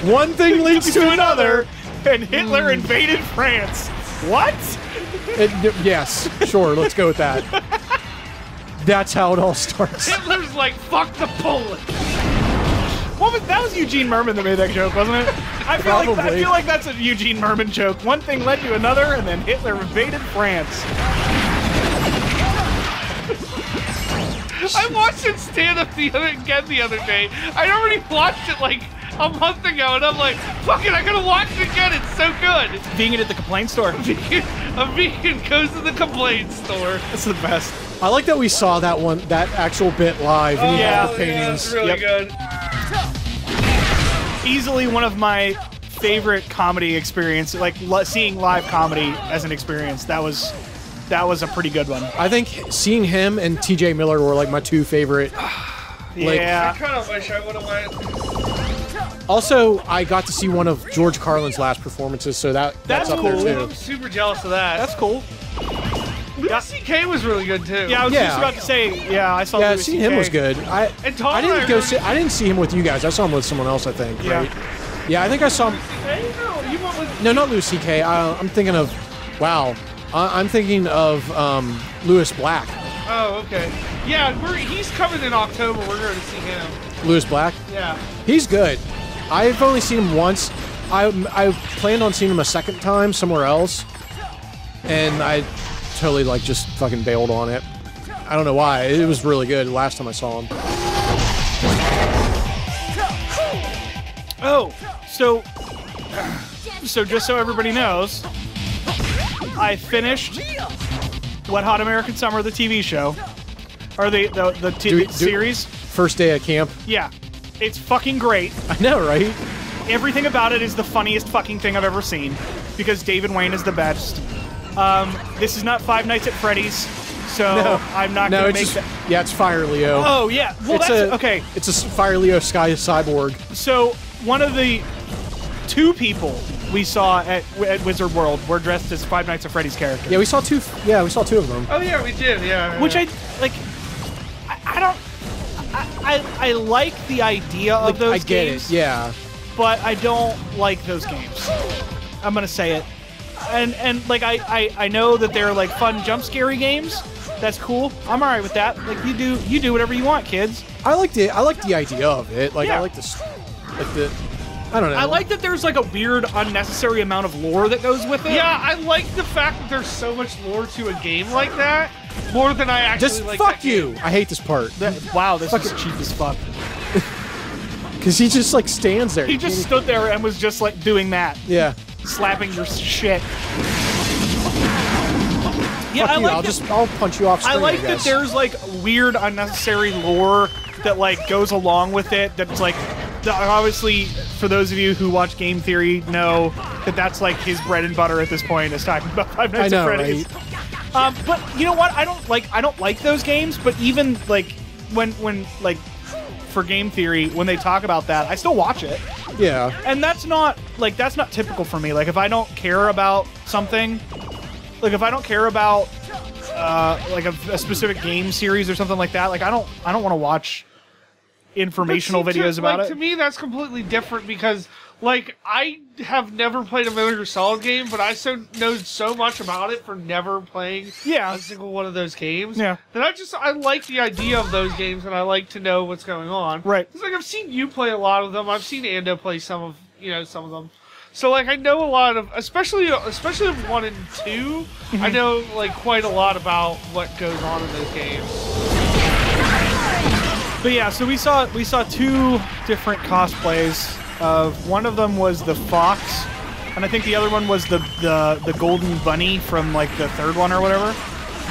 One thing leads to another. And Hitler invaded France. What? Yes, sure, let's go with that. That's how it all starts. Hitler's like, fuck the Polish. That was Eugene Merman that made that joke, wasn't it? I feel like that's a Eugene Merman joke. One thing led to another, and then Hitler invaded France. I watched it stand up the other day. I'd already watched it like a month ago, and I'm like, fuck it, I gotta watch it again. It's so good. Vegan at the complaint store. A vegan goes to the complaint store. That's the best. I like that we saw that actual bit live, and yeah, the paintings. Yeah, that's really good. Easily one of my favorite comedy experience, like seeing live comedy as an experience. That was a pretty good one. I think seeing him and TJ Miller were like my two favorite. Yeah. I kind of wish I would have went. Also, I got to see one of George Carlin's last performances, so that's up cool. there too. I'm super jealous of that. That's cool. Louis C.K. was really good too. Yeah, I was just about to say. Yeah, I saw. Yeah, Louis seeing CK. him was good. I didn't see him with you guys. I saw him with someone else, I think. Yeah. Right? Yeah, I think I saw him. No, you went with. No, not Louis C.K. I'm thinking of. Wow. I'm thinking of Lewis Black. Oh, okay. Yeah, he's coming in October. We're going to see him. Lewis Black? Yeah. He's good. I've only seen him once. I planned on seeing him a second time somewhere else, and I totally like just fucking bailed on it. I don't know why. It was really good last time I saw him. Oh, so just so everybody knows, I finished Wet Hot American Summer, the TV show, or the series. First day at camp. Yeah, it's fucking great. I know, right? Everything about it is the funniest fucking thing I've ever seen, because David Wayne is the best. This is not Five Nights at Freddy's, so I'm not going to make that. Yeah, it's Fire Leo. Oh, yeah. Well, okay. It's a Fire Leo Sky Cyborg. So, one of the two people we saw at Wizard World were dressed as Five Nights at Freddy's characters. Yeah, we saw two. Yeah, we saw two of them. Oh yeah, we did. Yeah. Which I like. I like the idea of those games. I get it. Yeah. But I don't like those games. I'm gonna say it. And like I know that they're like fun jump scary games. That's cool. I'm alright with that. Like you do whatever you want, kids. I like the idea of it. Like I like the I don't know. I like that there's like a weird, unnecessary amount of lore that goes with it. Yeah, I like the fact that there's so much lore to a game like that, more than I actually just like. Fuck that you! game. I hate this part. Wow, this is cheap as fuck. Because he just like stands there. He just stood there and was just like doing that. Yeah. Slapping your shit. Yeah, fuck you. I'll punch you off screen, I like that there's like weird, unnecessary lore that like goes along with it. That's like, obviously, for those of you who watch Game Theory, know that that's like his bread and butter at this point. Is talking about Five Nights at Freddy's. Right? But you know what? I don't like those games. But even like when like for Game Theory, when they talk about that, I still watch it. Yeah. And that's not typical for me. Like if I don't care about something. Like if I don't care about like a specific game series or something like that, like I don't want to watch informational videos about it. To me, that's completely different because like I have never played a Metal Gear Solid game, but I know so much about it for never playing a single one of those games. Yeah. That I like the idea of those games, and I like to know what's going on. Right. It's like I've seen you play a lot of them. I've seen Ando play some of them. So like I know a lot of, especially of 1 and 2, I know like quite a lot about what goes on in those games. But yeah, so we saw two different cosplays. One of them was the fox, and I think the other one was the golden bunny from like the third one or whatever.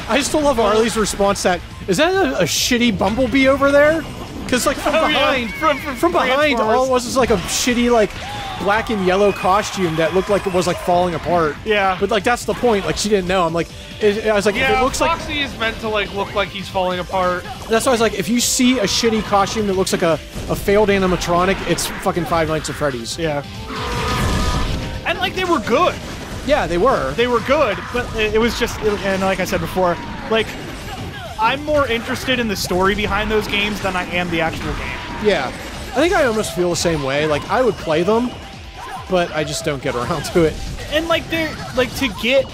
I still love Arlie's response. Is that a shitty bumblebee over there? Because like from behind, from behind, all it was like a shitty like black and yellow costume that looked like it was like falling apart. Yeah. But like that's the point. Like she didn't know. I'm like, I was like, if it looks Foxy like is meant to like look like he's falling apart. That's why I was like, if you see a shitty costume that looks like a failed animatronic, it's fucking Five Nights at Freddy's. Yeah. And like they were good. Yeah, they were. They were good, but it was just, and like I said before, like I'm more interested in the story behind those games than I am the actual game. Yeah. I think I almost feel the same way. Like, I would play them, but I just don't get around to it. And like they're like to get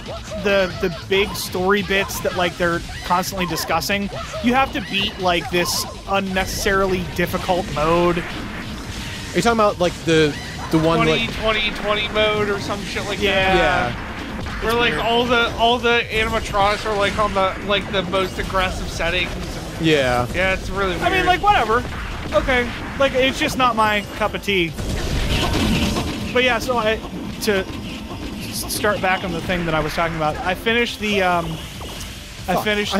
the big story bits that like they're constantly discussing, you have to beat like this unnecessarily difficult mode. Are you talking about like the one 20 mode or some shit like Yeah. that? Where like all the animatronics are like on the most aggressive settings. Yeah. Yeah, it's really weird. I mean, like, whatever. Okay. Like, it's just not my cup of tea. But yeah, so to start back on the thing that I was talking about, I finished the, I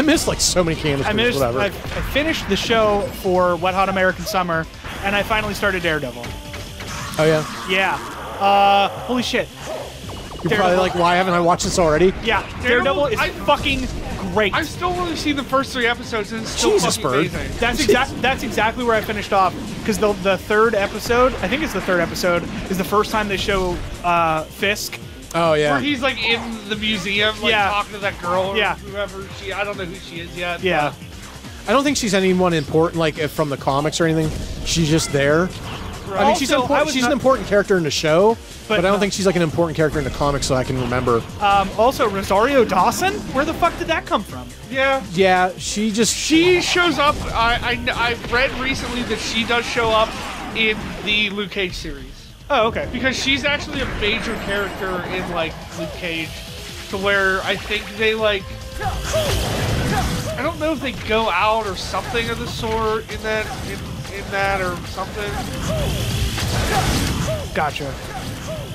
missed, like, so many canisters, whatever. I finished the show for Wet Hot American Summer, and I finally started Daredevil. Oh, yeah? Yeah. Holy shit. You're probably like, why haven't I watched this already? Yeah, Daredevil is fucking great. I've still only seen the first 3 episodes, and it's still Jesus, fucking Bird. amazing. That's exactly where I finished off, because the third episode, I think it's the third episode, is the first time they show Fisk. Oh, yeah. Where he's like in the museum, like talking to that girl or Yeah. whoever I don't know who she is yet. Yeah. I don't think she's anyone important, like, from the comics or anything. She's just there. I mean, she's an important character in the show, but I don't think she's like an important character in the comics, so I can remember. Also, Rosario Dawson? Where the fuck did that come from? Yeah. Yeah, she shows up. I read recently that she does show up in the Luke Cage series. Oh, okay. Because she's actually a major character in like Luke Cage, to where I think they like. I don't know if they go out or something of the sort in that or something. Gotcha.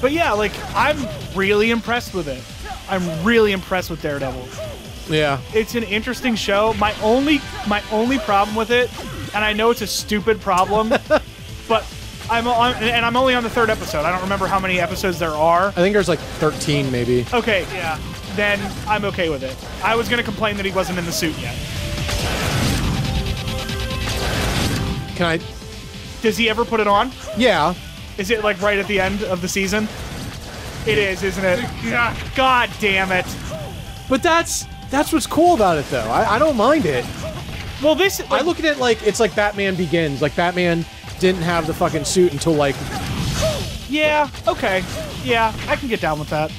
But yeah, like, I'm really impressed with it. I'm really impressed with Daredevil. Yeah. It's an interesting show. My only problem with it, and I know it's a stupid problem, but I'm only on the 3rd episode. I don't remember how many episodes there are. I think there's like 13 maybe. Okay, yeah. Then I'm okay with it. I was going to complain that he wasn't in the suit yet. Does he ever put it on? Yeah. Is it like right at the end of the season? It is, isn't it? God damn it. But that's what's cool about it, though. I don't mind it. Well, this... I look at it like it's like Batman Begins. Like, Batman didn't have the fucking suit until, like... Yeah, okay. Yeah, I can get down with that.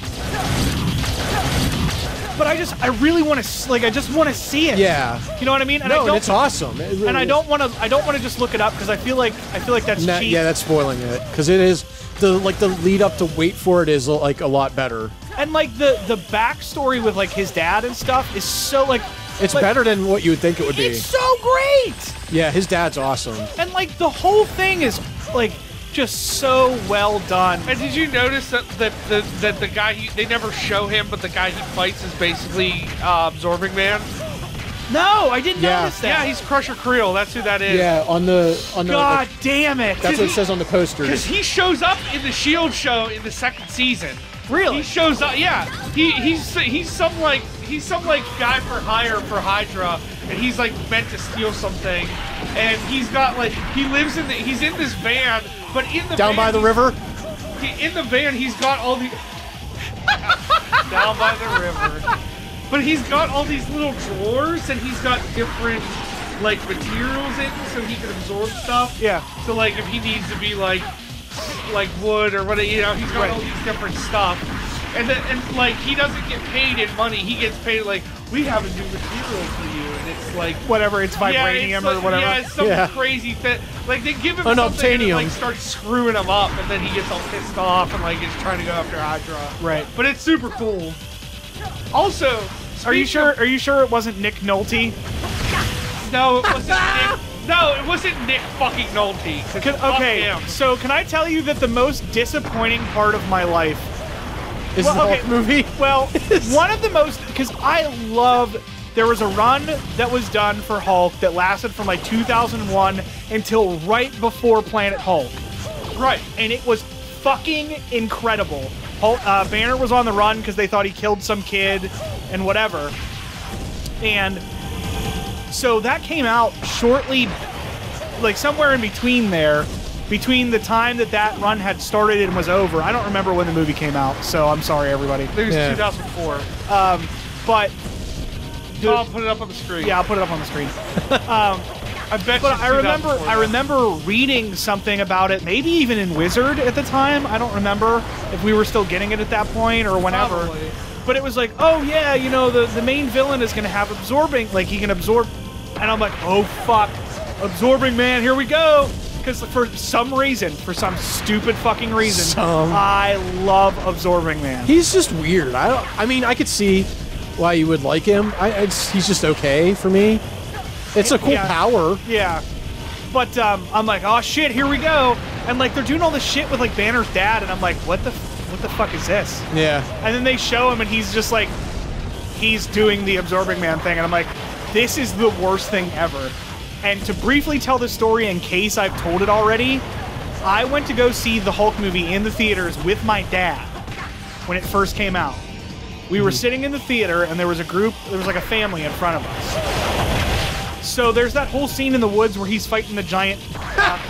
But I really want to, like, I just want to see it. Yeah. You know what I mean? And and it's awesome. It really and I don't want to just look it up, because I feel like that's cheap. Yeah, that's spoiling it, because it is the lead up to wait for it is like a lot better. And like the backstory with like his dad and stuff is so like it's better than what you would think it would be. It's so great. Yeah, his dad's awesome. And like the whole thing is like just so well done. And did you notice that the guy they never show him, but the guy he fights is basically Absorbing Man? No, I didn't notice that. Yeah, he's Crusher Creel. That's who that is. Yeah, on the God damn it! That's what it says on the poster. Because he shows up in the Shield show in the 2nd season. Really? He shows up. Yeah, he's some guy for hire for Hydra, and he's like meant to steal something, and he's got like he's in this van, but in the down van, by the river. In the van, he's got all the down by the river. But he's got all these little drawers, and he's got different like materials in, so he can absorb stuff. Yeah. So like if he needs to be like wood or whatever, you know, he's got all these different stuff. And like he doesn't get paid in money. He gets paid like, we have a new material for you, and it's like whatever, it's vibranium or whatever. Yeah, it's some crazy thing. Like they give him something and it, like starts screwing him up, and then he gets all pissed off and like is trying to go after Hydra. Right. But it's super cool. Also, are you sure it wasn't Nick Nolte? No, it wasn't Nick. No, it wasn't Nick fucking Nolte. Okay, so can I tell you that the most disappointing part of my life is the Hulk movie? Well, one of the most, because there was a run that was done for Hulk that lasted from like 2001 until right before Planet Hulk. Right. And it was fucking incredible. Banner was on the run because they thought he killed some kid and whatever. And so that came out shortly, like somewhere in between there, between the time that run had started and was over. I don't remember when the movie came out, so I'm sorry, everybody. It was 2004. But I'll put it up on the screen. Yeah, I'll put it up on the screen. I bet But you I remember 2004. reading something about it, maybe even in Wizard at the time. I don't remember if we were still getting it at that point or whenever. Probably. But it was like, oh yeah, you know, the main villain is going to have absorbing, like he can absorb. And I'm like, oh fuck, absorbing man, here we go. Because for some reason, for some stupid fucking reason, I love absorbing man. He's just weird. I mean, I could see why you would like him. He's just okay for me. It's a cool power. Yeah. But I'm like, oh shit, here we go. And like they're doing all this shit with like Banner's dad, and I'm like, what the fuck is this? Yeah. And then they show him, and he's just like, he's doing the absorbing man thing, and I'm like, this is the worst thing ever. And to briefly tell the story in case I've told it already, I went to go see the Hulk movie in the theaters with my dad when it first came out. We were sitting in the theater, and there was like a family in front of us. So there's that whole scene in the woods where he's fighting the giant.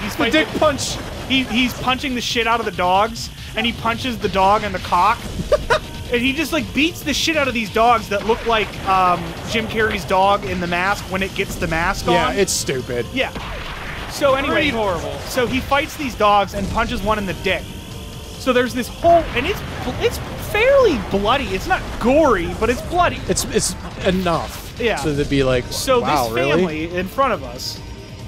He's The dick punch. He's punching the shit out of the dogs, and he punches the dog in the cock. And he just like beats the shit out of these dogs that look like Jim Carrey's dog in The Mask when it gets the mask on. Yeah, it's stupid. Yeah. So anyway, Pretty horrible. So he fights these dogs and punches one in the dick. So there's this whole, and it's fairly bloody. It's not gory, but it's bloody. It's enough. Yeah. So to be like, So wow, this really? family in front of us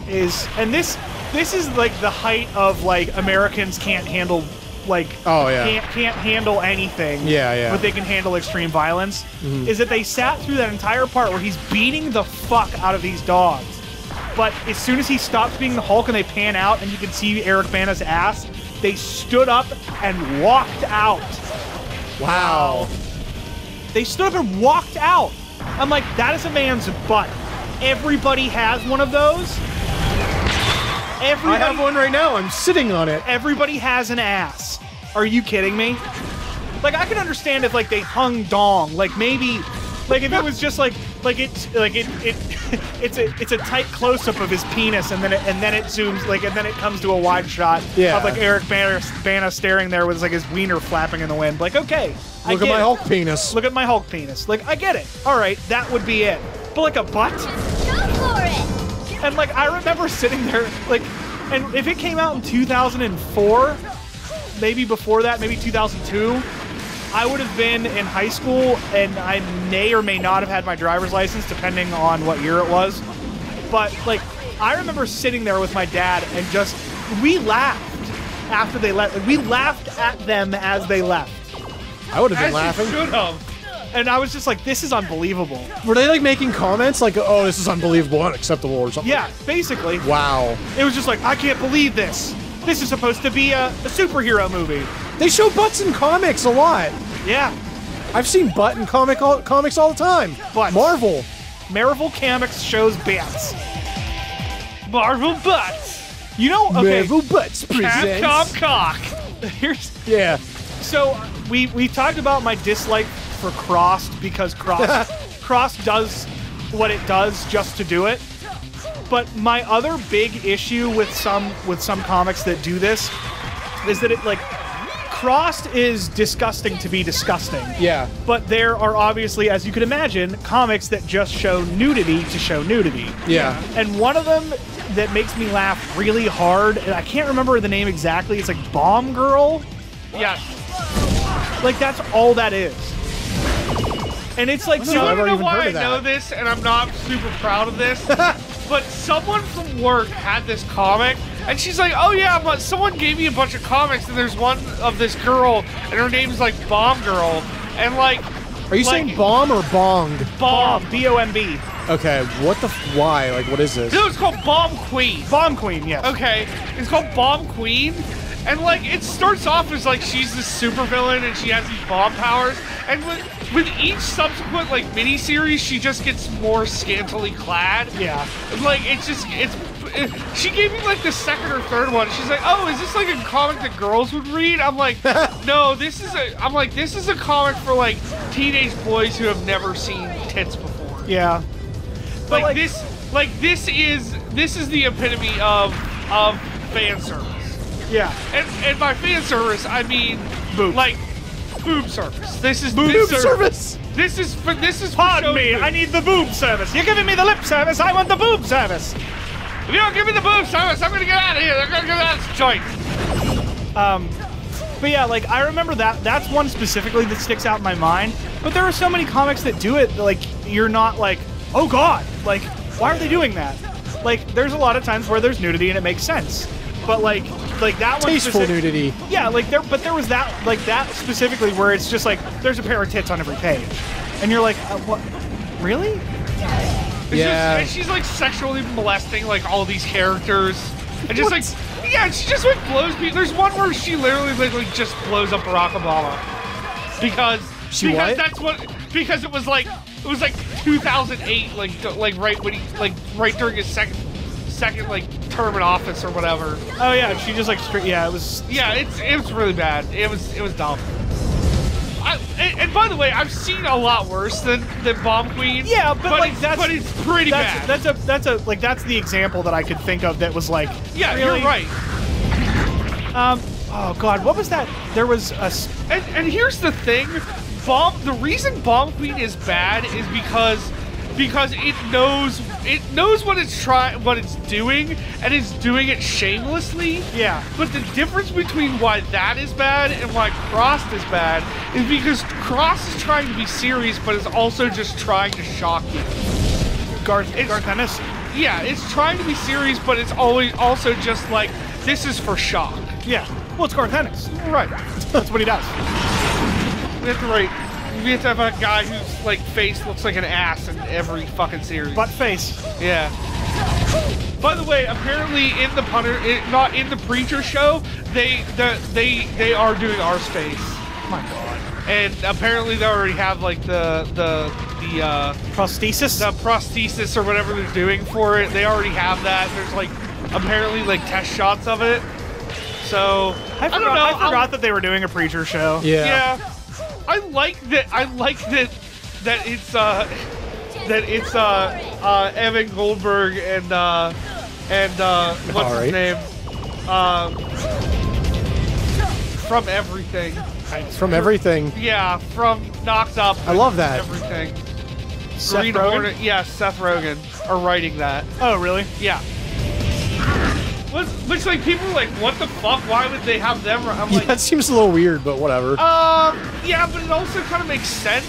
is, and this is like the height of like Americans can't handle like can't handle anything. Yeah. But they can handle extreme violence. Is that they sat through that entire part where he's beating the fuck out of these dogs. But as soon as he stops being the Hulk and they pan out and you can see Eric Bana's ass, they stood up and walked out. Wow. They stood up and walked out. I'm like, that is a man's butt. Everybody has one of those. I have one right now. I'm sitting on it. Everybody has an ass. Are you kidding me? Like, I can understand if like they hung dong, like maybe, like if it was just it's a tight close up of his penis, and then it zooms and then it comes to a wide shot of like Eric Bana staring there with like his wiener flapping in the wind. Like, okay, Look at my Hulk penis. Look at my Hulk penis. Like, I get it. All right, that would be it. But like a butt. Go for it! And like I remember sitting there, like, and if it came out in 2004, maybe before that, maybe 2002, I would have been in high school, and I may or may not have had my driver's license, depending on what year it was. But like, I remember sitting there with my dad, and just we laughed after they left. We laughed at them as they left, I would have been As you laughing. should have. and I was just like, "This is unbelievable." Were they like making comments like, "Oh, this is unbelievable, unacceptable," or something? Yeah, basically. Wow. It was just like, I can't believe this. This is supposed to be a superhero movie. They show butts in comics a lot. Yeah. I've seen butt in comics all the time. Butts. Marvel. Marvel Comics shows butts. Marvel butts. You know, okay. Marvel Butts presents. Capcom cock. Here's Yeah. so we talked about my dislike for Crossed because Crossed does what it does just to do it. But my other big issue with some comics that do this is that it like Crossed is disgusting to be disgusting. Yeah. But there are obviously, as you can imagine, comics that just show nudity to show nudity. Yeah. And one of them that makes me laugh really hard, and I can't remember the name exactly, it's like Bomb Girl. Yes. Like, that's all that is. And it's like, So You I've want to never know even why heard I of that. know this, and I'm not super proud of this? But someone from work had this comic, and she's like, "Oh yeah, but someone gave me a bunch of comics, and there's one of this girl, and her name's like Bomb Girl, and like." Are you saying bomb or bonged? Bomb, B-O-M-B. Okay, what the why? Like, what is this? No, it's called Bomb Queen. Bomb Queen, yes. Okay, it's called Bomb Queen, and like it starts off as like she's this supervillain and she has these bomb powers, and with each subsequent like miniseries, she just gets more scantily clad. Yeah. Like she gave me like the second or third one. She's like, "Oh, is this like a comic that girls would read?" I'm like, "No, this is a comic for like teenage boys who have never seen tits before." Yeah. But Like this is the epitome of fan service. Yeah. And by fan service, I mean Boob. like boob service. This is Boob service. This is for Pardon showing me, boobs. I need the boob service. You're giving me the lip service, I want the boob service. If you don't give me the boost, I'm gonna get out of here. I'm gonna get out of this joint. But yeah, like, I remember that's one specifically that sticks out in my mind. But there are so many comics that do it, like, you're not like, oh god, like, why are they doing that? Like, there's a lot of times where there's nudity and it makes sense. But like that one Tasteful nudity. Yeah, like but there was that specifically where it's just like, there's a pair of tits on every page. And you're like, what? Really? Yeah. She's like sexually molesting like all these characters. And just like, yeah, she just like blows people. There's one where she literally like just blows up Barack Obama. Because it was like 2008, like right when he right during his second like term in office or whatever. Oh yeah, she just like it was. Yeah, it was really bad. It was dumb. And by the way, I've seen a lot worse than Bomb Queen. Yeah, but like it's pretty bad. That's the example that I could think of that was like. Yeah, really? You're right. Oh god, what was that? There was a. And here's the thing, the reason Bomb Queen is bad is because it knows what it's doing, and it's doing it shamelessly. Yeah. But the difference between why that is bad and why Crossed is bad is because Cross is trying to be serious, but is also just trying to shock you. Garth Ennis. Yeah, it's trying to be serious, but it's always also just like, this is for shock. Yeah. Well, it's Garth Ennis. Right. That's what he does. We have to have a guy whose like face looks like an ass in every fucking series. Butt face. Yeah. By the way, apparently in the not in the Preacher show, they are doing arse face. Oh my god. And apparently they already have like the prosthesis. The prosthesis or whatever they're doing for it. They already have that. There's like apparently like test shots of it. So I don't know. I forgot that they were doing a Preacher show. Yeah. Yeah. I like that it's Evan Goldberg and what's his name? From Everything. From Everything. Yeah, from Knocked Up. I love that. Everything. Seth Green Rogen? Hornet. Yeah, Seth Rogen are writing that. Oh, really? Yeah. Which like people are like, what the fuck? Why would they have them? I'm like, that seems a little weird, but whatever. Yeah, but it also kind of makes sense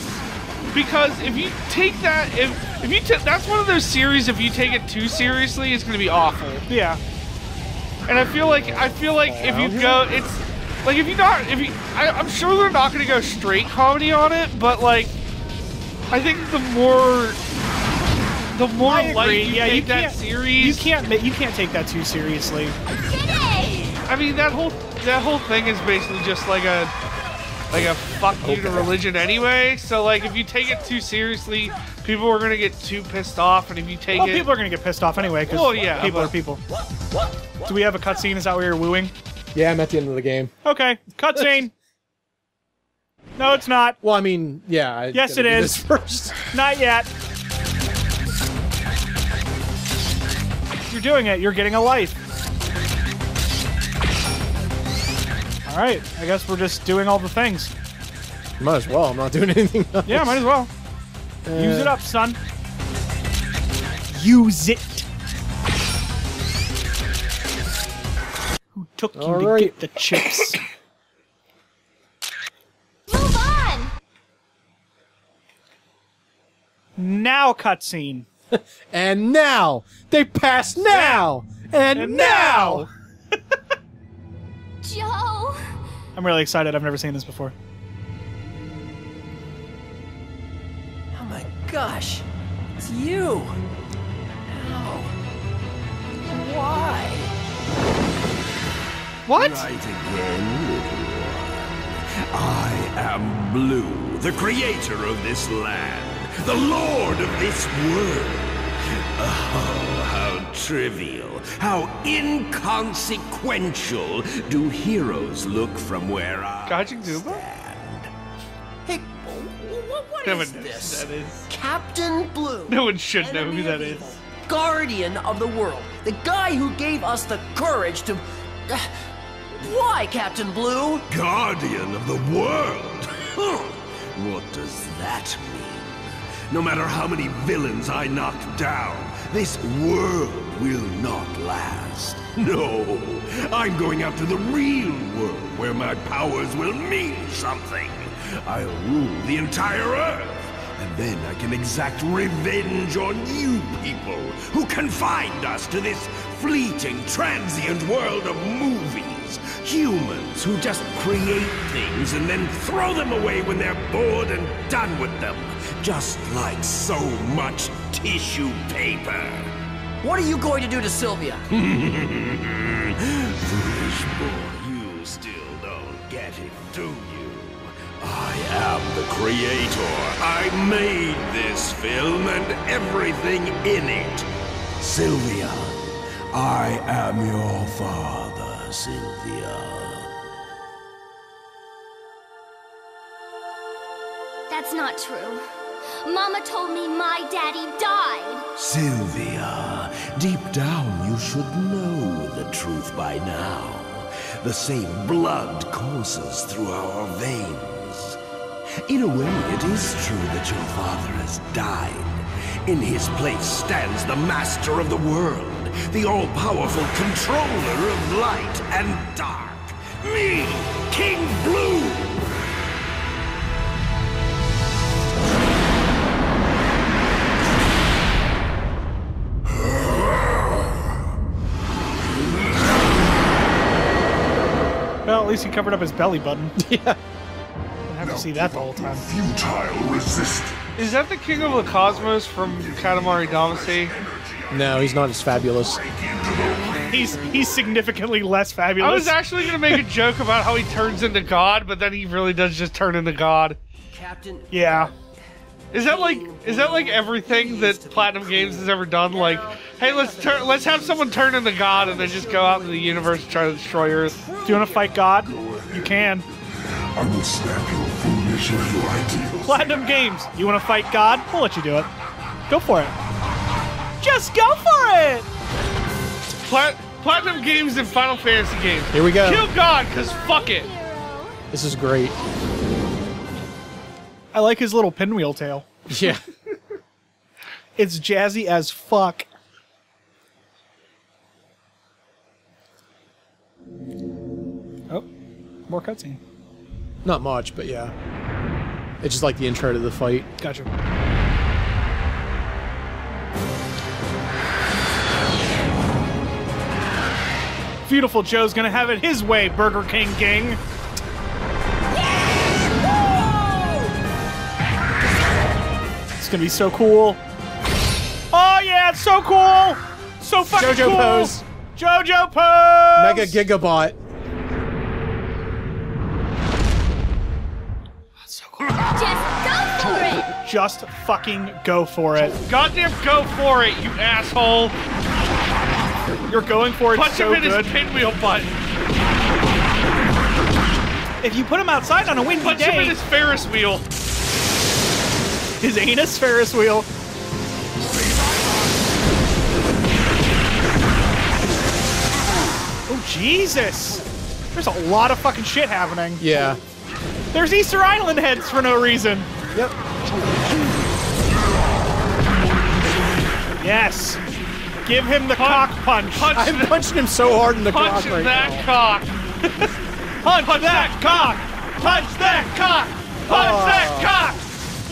because if you take that, if you that's one of those series. If you take it too seriously, it's gonna be awful. Yeah. And I feel like if you go, it's like I'm sure they're not gonna go straight comedy on it, but like, I think the more light you take that series, you can't take that too seriously. I mean, that whole thing is basically just like a fuck you to religion anyway. So like, if you take it too seriously, people are gonna get too pissed off, and if you take people are gonna get pissed off anyway. Because people are people. Do we have a cutscene? Is that where you're wooing? Yeah, I'm at the end of the game. Okay, cutscene. No, it's not. Well, I mean, yeah. Yes, it is. First. Not yet. You're doing it. You're getting a life. All right. I guess we're just doing all the things. Might as well. I'm not doing anything else. Yeah, might as well. Use it up, son. Use it. Who took you to get the chips? Move on! Now cutscene. And now! They pass now! And now! Joe! I'm really excited. I've never seen this before. Oh my gosh. It's you. How? Why? What? Right again, little one. I am Blue, the creator of this land, the lord of this world. Oh, how trivial, how inconsequential do heroes look from where I Gajin Gooba? stand. Hey, what No is one knows this? who that is. Captain Blue. No one should know Enemy who that of is. evil, Guardian of the world. The guy who gave us the courage to... Why, Captain Blue? Guardian of the world? What does that mean? No matter how many villains I knock down, this world will not last. No, I'm going out to the real world where my powers will mean something. I'll rule the entire Earth, and then I can exact revenge on you people who confined us to this fleeting, transient world of movies. Humans who just create things and then throw them away when they're bored and done with them. Just like so much tissue paper. What are you going to do to Sylvia? Foolish boy, you still don't get it, do you? I am the creator. I made this film and everything in it. Sylvia, I am your father, Sylvia. That's not true. Mama told me my daddy died. Sylvia, deep down you should know the truth by now. The same blood courses through our veins. In a way, it is true that your father has died. In his place stands the master of the world, the all-powerful controller of light and dark. Me, King Blue! Well, at least he covered up his belly button. Yeah. Didn't have to see that the whole time. Futile resistance. Is that the King of the Cosmos from Katamari Damacy? No, he's not as fabulous. He's significantly less fabulous. I was actually going to make a joke about how he turns into God, but then he really does just turn into God. Captain... Yeah. Is that like everything that Platinum Games has ever done? Like, hey, let's have someone turn into God and then just go out into the universe and try to destroy Earth. Do you want to fight God? You can. I will snap your foolish little ideals. Platinum Games. You want to fight God? We'll let you do it. Go for it. Just go for it! Platinum Games and Final Fantasy games. Here we go. Kill God, because fuck it. This is great. I like his little pinwheel tail. Yeah. It's jazzy as fuck. Oh, more cutscene. Not much, but yeah. It's just like the intro to the fight. Gotcha. Viewtiful Joe's gonna have it his way, Burger King gang. It's gonna be so cool. Oh yeah, it's so cool! So fucking JoJo cool! pose. JoJo pose! Mega Gigabot. Just go for it! Just fucking go for it. Goddamn go for it, you asshole. You're going for it Punch so him in good. his pinwheel butt. If you put him outside on a windy Punch him in day, his Ferris wheel. his anus Ferris wheel. Oh, Jesus! There's a lot of fucking shit happening. Yeah. There's Easter Island heads for no reason. Yep. Yes. Give him the cock punch. I'm punching him so hard in the Punch cock right that now. cock. Punch that cock. Punch that cock. Punch that cock.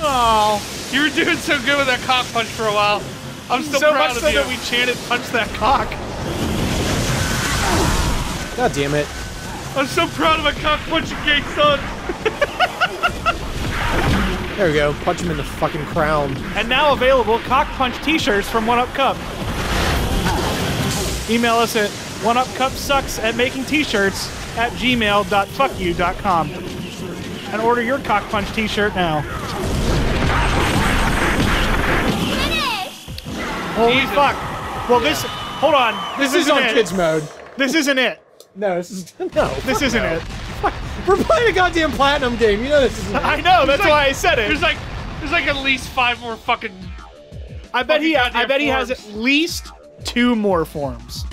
Oh. You were doing so good with that cock punch for a while. I'm still So proud much of so you. that we chanted punch that cock. God damn it. I'm so proud of my cock punching game, son. There we go. Punch him in the fucking crown. And now available cock punch t-shirts from 1UP Cup. Email us at oneupcupsucks@making-t-shirts@gmail.fuckyou.com and order your cock punch t-shirt now. Holy Jesus. fuck. Well, this... Hold on. This is isn't on it. kids mode. This isn't it. No, this is no. This isn't it. We're playing a goddamn platinum game. You know this is. I know. That's why I said it. There's like at least 5 more fucking. I bet he goddamn has forms. at least 2 more forms.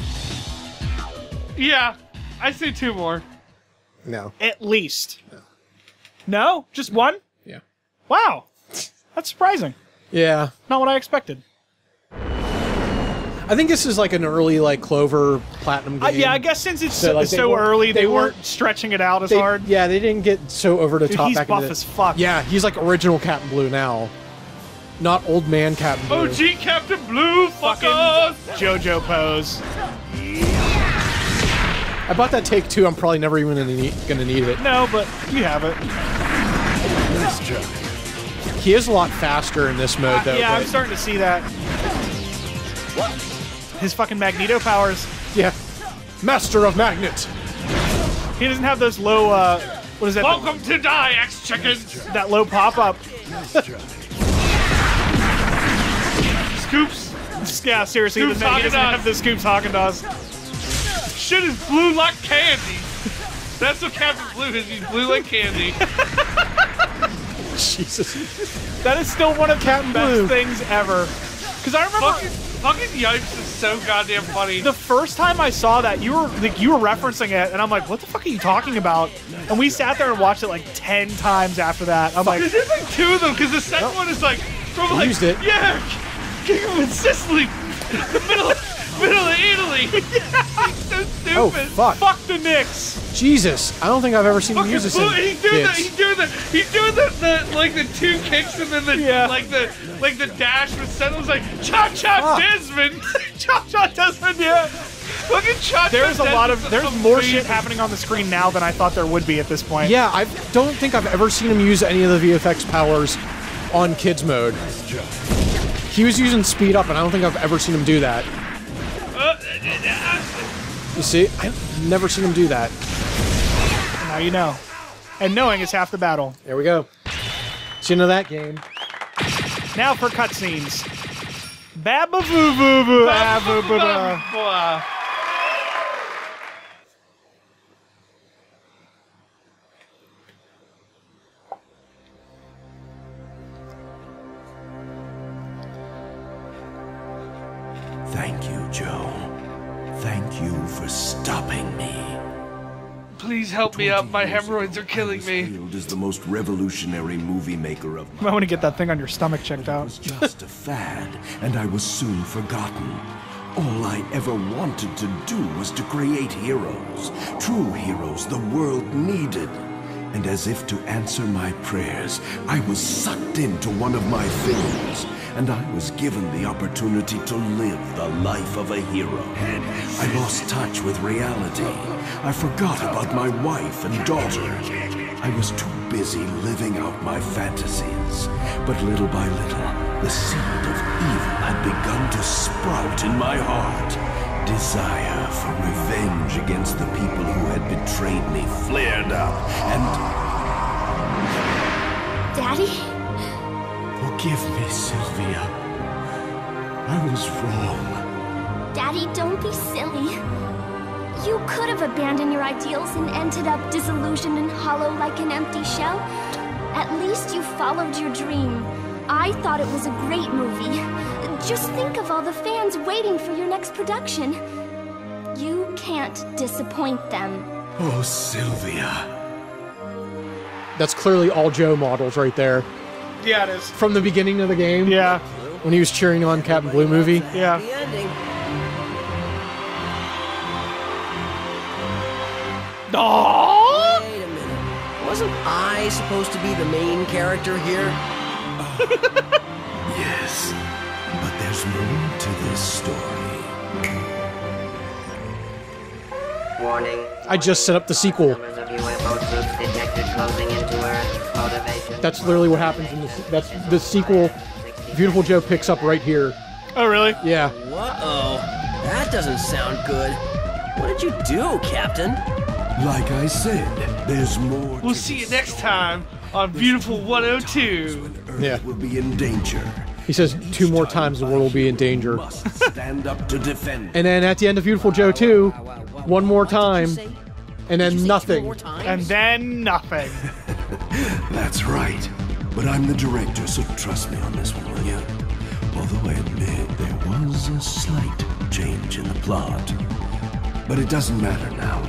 Yeah, I say 2 more. No. At least. No? Just 1? Yeah. Wow. That's surprising. Yeah. Not what I expected. I think this is like an early like Clover Platinum game. Yeah, I guess since it's So, like, so early, they weren't stretching it out as hard. Yeah, they didn't get so over the Dude, top. he's back buff in the, as fuck. Yeah, he's like original Captain Blue now, not old man Captain Blue. OG Captain Blue, Fucking fuckers! JoJo pose. I bought that take 2. I'm probably never even gonna need it. No, but you have it. He is a lot faster in this mode, though. Yeah, I'm but- starting to see that. His fucking Magneto powers. Yeah, Master of Magnet. He doesn't have those low, what is that? Welcome to die, X-Chickens! That low pop-up. Scoops! Yeah, seriously, Scoops he doesn't Haagen-Dazs. have the Scoops Haagen-Dazs. Shit is blue like candy! That's what Captain Blue is, he's blue like candy. Jesus. That is still one of the Captain best Blue. things ever. Because I remember Fucking Yipes is so goddamn funny. the first time I saw that, you were referencing it, and I'm like, what the fuck are you talking about? And we sat there and watched it like 10 times after that. I'm like, There's like 2 of them, because the second one is like, from like, used it. yeah, Kingdom in Sicily, the middle of Italy. He's so stupid. Oh fuck. fuck the Knicks. Jesus, I don't think I've ever seen him Fucking use this Blue, in he's doing the, kids. he's doing the like the 2 kicks and then the Yeah. like the dash with Sentinel's like Cha Cha Desmond. Cha Cha Desmond, yeah. Fucking Cha Cha. There's there's more shit happening on the screen now than I thought there would be at this point. Yeah, I don't think I've ever seen him use any of the VFX powers on kids mode. He was using speed up, and I don't think I've ever seen him do that. You see, I've never seen him do that. Now you know. And knowing is half the battle. There we go. It's into that game. Now for cutscenes. Babba boo boo boo. Ah, boo boo boo. Thank you, Joe. Thank you for stopping me. Please help me up. My hemorrhoids are killing me. Field is the most revolutionary movie maker of You might want to get that thing on your stomach checked It out. was just a fad, and I was soon forgotten. All I ever wanted to do was to create heroes, true heroes the world needed. And as if to answer my prayers, I was sucked into one of my films, and I was given the opportunity to live the life of a hero. I lost touch with reality. I forgot about my wife and daughter. I was too busy living out my fantasies. But little by little, the seed of evil had begun to sprout in my heart. Desire for revenge against the people who had betrayed me flared up, and... Daddy? Forgive me, Sylvia. I was wrong. Daddy, don't be silly. You could have abandoned your ideals and ended up disillusioned and hollow like an empty shell. At least you followed your dream. I thought it was a great movie. Just think of all the fans waiting for your next production. You can't disappoint them. Oh, Sylvia. That's clearly all Joe models right there. Yeah, it is. From the beginning of the game. Yeah, When he was cheering on Captain Blue movie. yeah. The ending. Oh! Wait a minute. Wasn't I supposed to be the main character here? Yes, but there's more to this story. Warning. I just set up the sequel. Numbers of UFO troops detected closing into Earth. Motivation. That's literally what happens in this. That's the sequel. Beautiful Joe picks up right here. Oh, really? Yeah. Uh-oh. That doesn't sound good. What did you do, Captain? Like I said, there's more. We'll to see you this next story. time on Beautiful 102. When Earth Yeah. will be in danger. He says 2 more times the world will be in danger. Must stand up to defend. And then at the end of Beautiful Joe 2, one more time, and then nothing. And then nothing. That's right. But I'm the director, so trust me on this one, will you? Although I admit there was a slight change in the plot. But it doesn't matter now.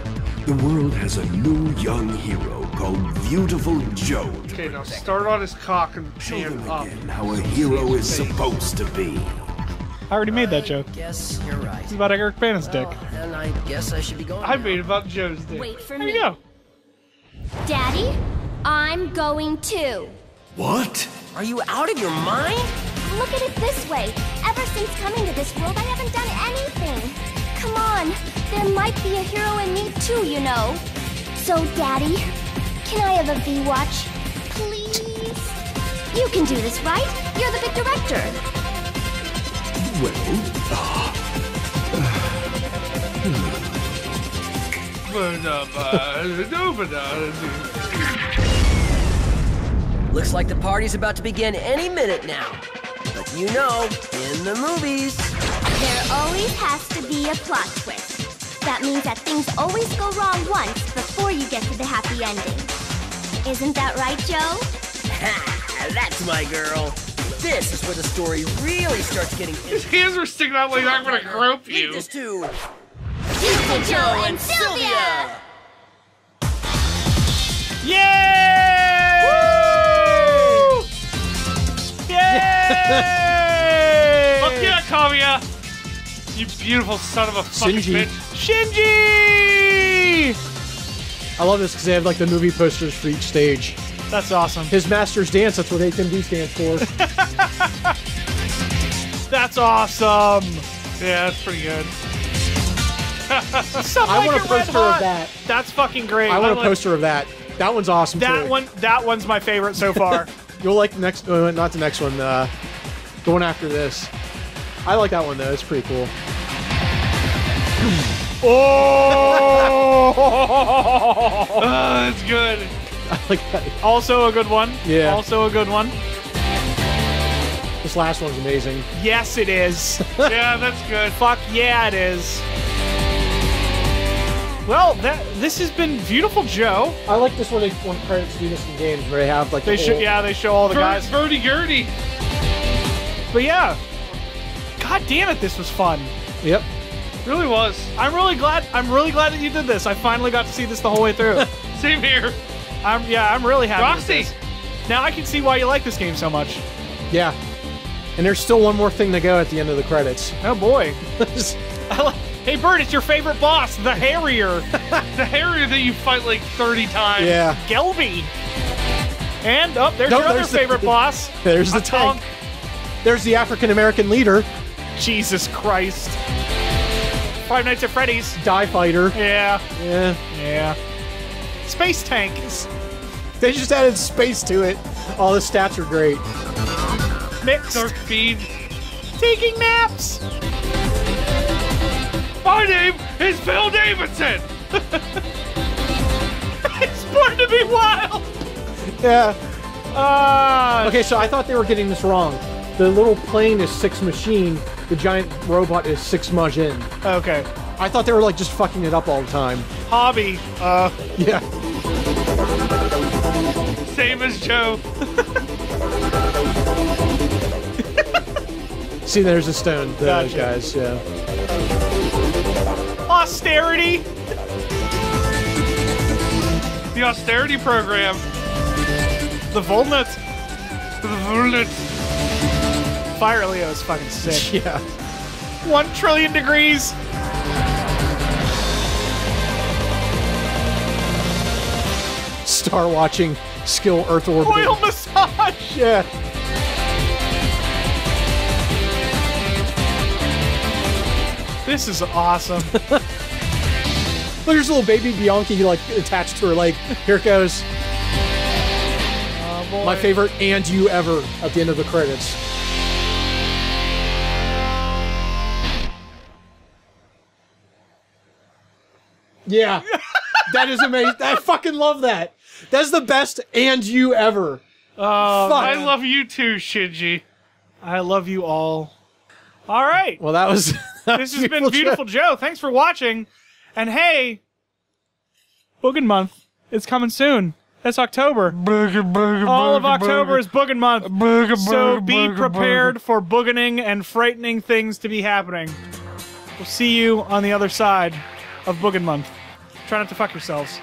The world has a new young hero called Viewtiful Joe. Okay, now start on his cock and Show pan them up. again how a hero is supposed to be. I already made that joke. Guess you're right. It's about Eric Bana's dick. And I guess I should be going. I made about Joe's dick. Wait for There me. you go. Daddy, I'm going too. What? Are you out of your mind? Look at it this way. Ever since coming to this world, I haven't done anything. Come on, there might be a hero in me too, you know. So, Daddy, can I have a V-Watch? Please? You can do this, right? You're the big director. Looks like the party's about to begin any minute now. But you know, in the movies... There always has to be a plot twist. That means that things always go wrong once before you get to the happy ending. Isn't that right, Joe? Ha! That's my girl. This is where the story really starts getting His hands were sticking out like I'm gonna grope Lead you. this to Viewtiful Joe and Sylvia! Yay! Woo! Yay! Fuck yeah, Kamiya! You beautiful son of a fucking Shinji. bitch. Shinji! I love this because they have like the movie posters for each stage. That's awesome. His Master's Dance, that's what HMD stands for. That's awesome. Yeah, that's pretty good. Something I like want a a red poster of hot. that. That's fucking great. I want a like- poster of that. That one's awesome That too. one. That one's my favorite so far. You'll like the next, not the next one, the one after this. I like that one though, it's pretty cool. Oh! That's good. I like that. Also a good one. Yeah. Also a good one. This last one's amazing. Yes, it is. Yeah, that's good. Fuck yeah, it is. Well, this has been Viewtiful Joe. I like this one when credits do this in games where they have like They the show, whole- yeah, they show all the guys. Verdi Gurdy. But yeah, god damn it, this was fun. Yep. Really was. I'm really glad that you did this. I finally got to see this the whole way through. Same here. I'm really happy. Roxy. With this. Now I can see why you like this game so much. Yeah. And there's still one more thing to go at the end of the credits. Oh boy. Hey Bert, it's your favorite boss, the Harrier. The Harrier that you fight like 30 times. Yeah. Gelby. And there's No, your other there's the- favorite boss. There's the A tonk. tank. There's the African American leader, Jesus Christ. Five Nights at Freddy's. Die Fighter. Yeah. Yeah. Yeah. Space Tank. They just added space to it. All the stats are great. Mixed. Dark Speed. Taking naps. My name is Phil Davidson. It's born to be wild. Yeah. Okay, so I thought they were getting this wrong. The little plane is 6 machine. The giant robot is 6 Majin. Okay. I thought they were like just fucking it up all the time. Hobby. Yeah. Same as Joe. See, there's a stone. Those Gotcha. guys. Yeah. Austerity. The austerity program. The Volnut. The Vulnet. Fire Leo is fucking sick. Yeah. 1 trillion degrees. Star watching skill Earth orbiting. Oil massage. Yeah. This is awesome. Look, there's a little baby Bianchi like attached to her leg. Here it goes. Oh, boy. My favorite "and you" ever at the end of the credits. Yeah. That is amazing. I fucking love that. That's the best "and you" ever. Oh, Fuck. I love you too, Shinji. I love you all. All right. Well, that was. This has been Viewtiful Joe. Thanks for watching. And hey, Boogin Month is coming soon. It's October. All of October is Boogin Month. So be prepared for boogening and frightening things to be happening. We'll see you on the other side of Boogin Month. Try not to fuck yourselves.